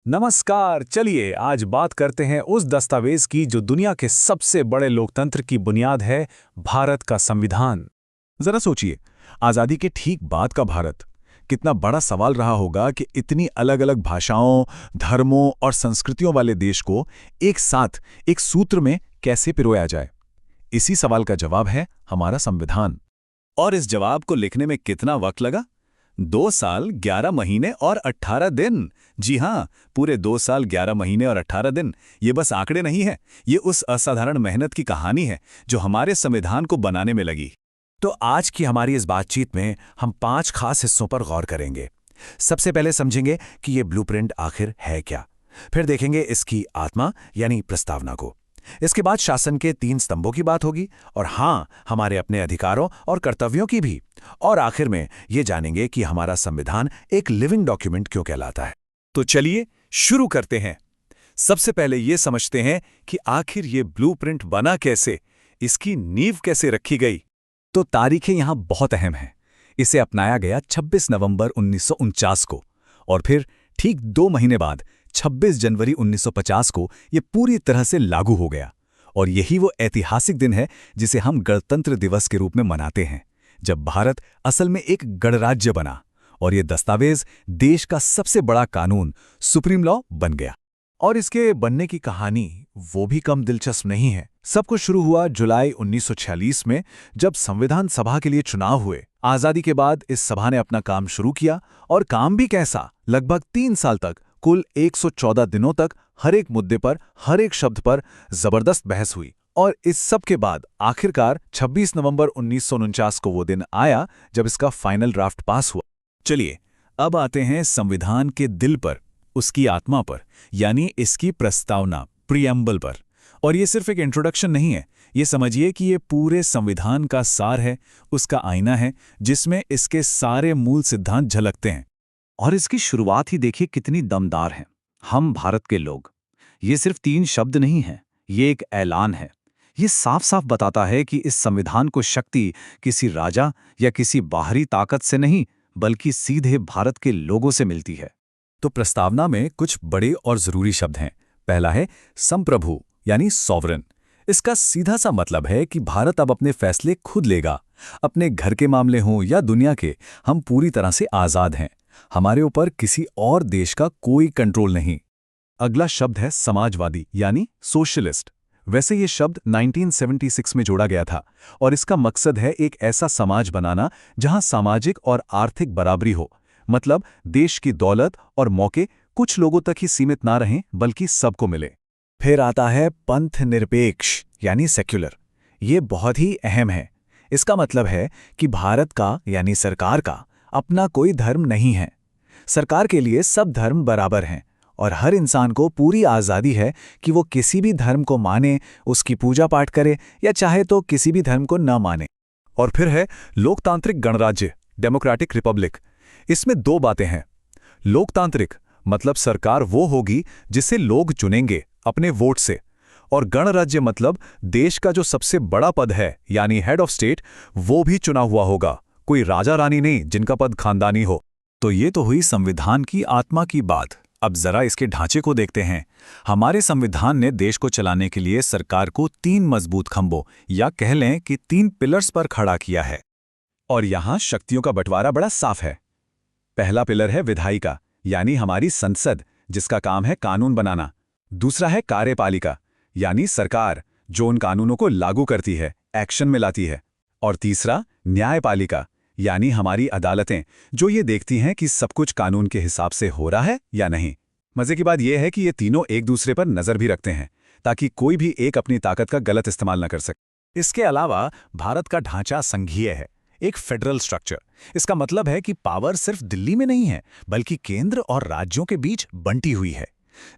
नमस्कार। चलिए आज बात करते हैं उस दस्तावेज की जो दुनिया के सबसे बड़े लोकतंत्र की बुनियाद है, भारत का संविधान। जरा सोचिए, आजादी के ठीक बाद का भारत कितना बड़ा सवाल रहा होगा कि इतनी अलग अलग भाषाओं, धर्मों और संस्कृतियों वाले देश को एक साथ एक सूत्र में कैसे पिरोया जाए। इसी सवाल का जवाब है हमारा संविधान। और इस जवाब को लिखने में कितना वक्त लगा? 2 साल 11 महीने और 18 दिन। जी हाँ, पूरे 2 साल 11 महीने और 18 दिन। ये बस आंकड़े नहीं है, ये उस असाधारण मेहनत की कहानी है जो हमारे संविधान को बनाने में लगी। तो आज की हमारी इस बातचीत में हम 5 खास हिस्सों पर गौर करेंगे। सबसे पहले समझेंगे कि ये ब्लूप्रिंट आखिर है क्या। फिर देखेंगे इसकी आत्मा यानी प्रस्तावना को। इसके बाद शासन के 3 स्तंभों की बात होगी और हाँ, हमारे अपने अधिकारों और कर्तव्यों की भी। और आखिर में ये जानेंगे कि हमारा संविधान एक लिविंग डॉक्यूमेंट क्यों कहलाता है। तो चलिए शुरू करते हैं। सबसे पहले ये समझते हैं कि आखिर ये ब्लूप्रिंट बना कैसे, इसकी नींव कैसे रखी गई। तो तारीखें यहां बहुत अहम हैं। इसे अपनाया गया 26 नवंबर 1949 को और फिर ठीक 2 महीने बाद 26 जनवरी 1950 को यह पूरी तरह से लागू हो गया। और यही वो ऐतिहासिक दिन है जिसे हम गणतंत्र दिवस के रूप में मनाते हैं, जब भारत असल में एक गणराज्य बना और ये दस्तावेज देश का सबसे बड़ा कानून, सुप्रीम लॉ बन गया। और इसके बनने की कहानी वो भी कम दिलचस्प नहीं है। सब कुछ शुरू हुआ जुलाई 1946 में, जब संविधान सभा के लिए चुनाव हुए। आजादी के बाद इस सभा ने अपना काम शुरू किया और काम भी कैसा। लगभग 3 साल तक, कुल 114 दिनों तक हर एक मुद्दे पर, हर एक शब्द पर जबरदस्त बहस हुई। और इस सब के बाद आखिरकार 26 नवंबर 1949 को वो दिन आया जब इसका फाइनल ड्राफ्ट पास हुआ। चलिए अब आते हैं संविधान के दिल पर, उसकी आत्मा पर, यानी इसकी प्रस्तावना, प्रीएम्बल पर। और ये सिर्फ एक इंट्रोडक्शन नहीं है, ये समझिए कि ये पूरे संविधान का सार है, उसका आईना है जिसमें इसके सारे मूल सिद्धांत झलकते हैं। और इसकी शुरुआत ही देखिए कितनी दमदार है। हम भारत के लोग, ये सिर्फ 3 शब्द नहीं है, ये एक ऐलान है। ये साफ साफ बताता है कि इस संविधान को शक्ति किसी राजा या किसी बाहरी ताकत से नहीं, बल्कि सीधे भारत के लोगों से मिलती है। तो प्रस्तावना में कुछ बड़े और जरूरी शब्द हैं। पहला है संप्रभु यानी सॉवरेन। इसका सीधा सा मतलब है कि भारत अब अपने फैसले खुद लेगा। अपने घर के मामले हों या दुनिया के, हम पूरी तरह से आजाद हैं। हमारे ऊपर किसी और देश का कोई कंट्रोल नहीं। अगला शब्द है समाजवादी यानी सोशलिस्ट। वैसे ये शब्द 1976 में जोड़ा गया था और इसका मकसद है एक ऐसा समाज बनाना जहां सामाजिक और आर्थिक बराबरी हो। मतलब देश की दौलत और मौके कुछ लोगों तक ही सीमित ना रहें, बल्कि सबको मिले। फिर आता है पंथ निरपेक्ष यानी सेक्युलर। ये बहुत ही अहम है। इसका मतलब है कि भारत का यानी सरकार का अपना कोई धर्म नहीं है। सरकार के लिए सब धर्म बराबर हैं और हर इंसान को पूरी आज़ादी है कि वो किसी भी धर्म को माने, उसकी पूजा पाठ करे या चाहे तो किसी भी धर्म को न माने। और फिर है लोकतांत्रिक गणराज्य, डेमोक्रेटिक रिपब्लिक। इसमें 2 बातें हैं। लोकतांत्रिक मतलब सरकार वो होगी जिसे लोग चुनेंगे अपने वोट से, और गणराज्य मतलब देश का जो सबसे बड़ा पद है यानी हेड ऑफ स्टेट, वो भी चुना हुआ होगा, कोई राजा रानी नहीं जिनका पद खानदानी हो। तो ये तो हुई संविधान की आत्मा की बात। अब जरा इसके ढांचे को देखते हैं। हमारे संविधान ने देश को चलाने के लिए सरकार को 3 मजबूत खंभों या कह लें कि 3 पिलर्स पर खड़ा किया है। और यहां शक्तियों का बंटवारा बड़ा साफ है। पहला पिलर है विधायिका यानी हमारी संसद, जिसका काम है कानून बनाना। दूसरा है कार्यपालिका यानी सरकार, जो उन कानूनों को लागू करती है, एक्शन में लाती है। और तीसरा न्यायपालिका यानी हमारी अदालतें, जो ये देखती हैं कि सब कुछ कानून के हिसाब से हो रहा है या नहीं। मजे की बात यह है कि ये तीनों एक दूसरे पर नजर भी रखते हैं ताकि कोई भी एक अपनी ताकत का गलत इस्तेमाल न कर सके। इसके अलावा भारत का ढांचा संघीय है, एक फेडरल स्ट्रक्चर। इसका मतलब है कि पावर सिर्फ दिल्ली में नहीं है, बल्कि केंद्र और राज्यों के बीच बंटी हुई है।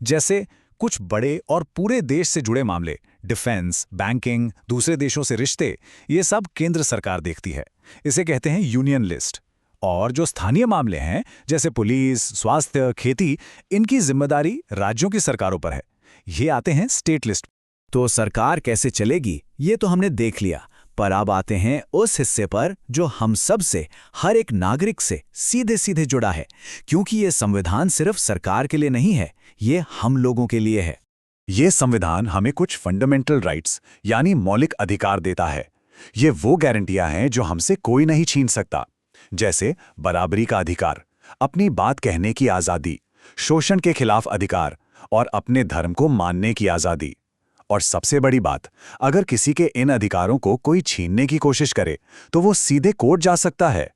जैसे कुछ बड़े और पूरे देश से जुड़े मामले, डिफेंस, बैंकिंग, दूसरे देशों से रिश्ते, ये सब केंद्र सरकार देखती है। इसे कहते हैं यूनियन लिस्ट। और जो स्थानीय मामले हैं जैसे पुलिस, स्वास्थ्य, खेती, इनकी जिम्मेदारी राज्यों की सरकारों पर है। ये आते हैं स्टेट लिस्ट। तो सरकार कैसे चलेगी ये तो हमने देख लिया, पर अब आते हैं उस हिस्से पर जो हम सब से, हर एक नागरिक से सीधे सीधे जुड़ा है। क्योंकि ये संविधान सिर्फ सरकार के लिए नहीं है, ये हम लोगों के लिए है। ये संविधान हमें कुछ फंडामेंटल राइट्स यानी मौलिक अधिकार देता है। ये वो गारंटियां हैं जो हमसे कोई नहीं छीन सकता, जैसे बराबरी का अधिकार, अपनी बात कहने की आज़ादी, शोषण के खिलाफ अधिकार और अपने धर्म को मानने की आज़ादी। और सबसे बड़ी बात, अगर किसी के इन अधिकारों को कोई छीनने की कोशिश करे तो वो सीधे कोर्ट जा सकता है।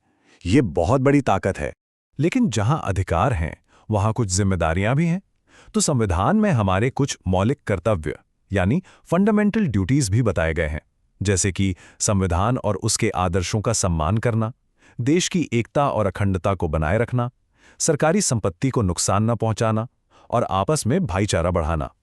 ये बहुत बड़ी ताकत है। लेकिन जहां अधिकार हैं वहां कुछ जिम्मेदारियां भी हैं। तो संविधान में हमारे कुछ मौलिक कर्तव्य यानी फंडामेंटल ड्यूटीज भी बताए गए हैं, जैसे कि संविधान और उसके आदर्शों का सम्मान करना, देश की एकता और अखंडता को बनाए रखना, सरकारी संपत्ति को नुकसान न पहुंचाना और आपस में भाईचारा बढ़ाना।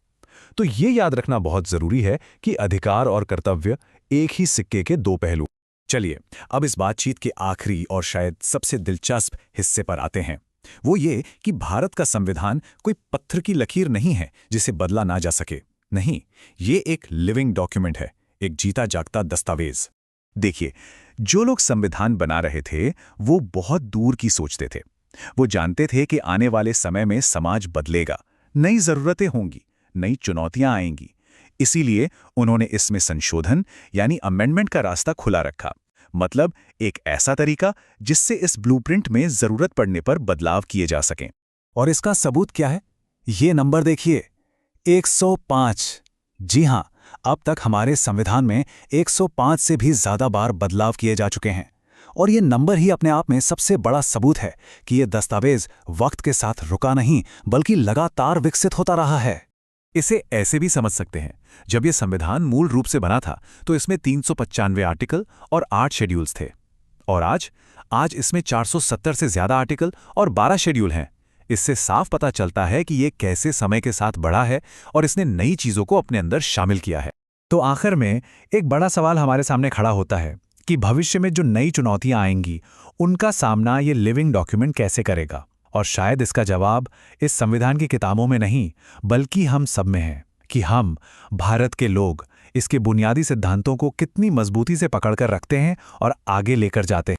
तो ये याद रखना बहुत जरूरी है कि अधिकार और कर्तव्य एक ही सिक्के के दो पहलू। चलिए अब इस बातचीत के आखिरी और शायद सबसे दिलचस्प हिस्से पर आते हैं। वो ये कि भारत का संविधान कोई पत्थर की लकीर नहीं है जिसे बदला ना जा सके। नहीं, ये एक लिविंग डॉक्यूमेंट है, एक जीता जागता दस्तावेज। देखिए, जो लोग संविधान बना रहे थे वो बहुत दूर की सोचते थे। वो जानते थे कि आने वाले समय में समाज बदलेगा, नई जरूरतें होंगी, नई चुनौतियां आएंगी। इसीलिए उन्होंने इसमें संशोधन यानी अमेंडमेंट का रास्ता खुला रखा, मतलब एक ऐसा तरीका जिससे इस ब्लूप्रिंट में जरूरत पड़ने पर बदलाव किए जा सकें। और इसका सबूत क्या है? ये नंबर देखिए, 105। जी हां, अब तक हमारे संविधान में 105 से भी ज्यादा बार बदलाव किए जा चुके हैं। और ये नंबर ही अपने आप में सबसे बड़ा सबूत है कि ये दस्तावेज वक्त के साथ रुका नहीं बल्कि लगातार विकसित होता रहा है। इसे ऐसे भी समझ सकते हैं, जब यह संविधान मूल रूप से बना था तो इसमें 395 आर्टिकल और 8 शेड्यूल्स थे, और आज इसमें 470 से ज्यादा आर्टिकल और 12 शेड्यूल हैं। इससे साफ पता चलता है कि ये कैसे समय के साथ बढ़ा है और इसने नई चीजों को अपने अंदर शामिल किया है। तो आखिर में एक बड़ा सवाल हमारे सामने खड़ा होता है कि भविष्य में जो नई चुनौतियां आएंगी उनका सामना ये लिविंग डॉक्यूमेंट कैसे करेगा? और शायद इसका जवाब इस संविधान की किताबों में नहीं बल्कि हम सब में है कि हम भारत के लोग इसके बुनियादी सिद्धांतों को कितनी मजबूती से पकड़कर रखते हैं और आगे लेकर जाते हैं।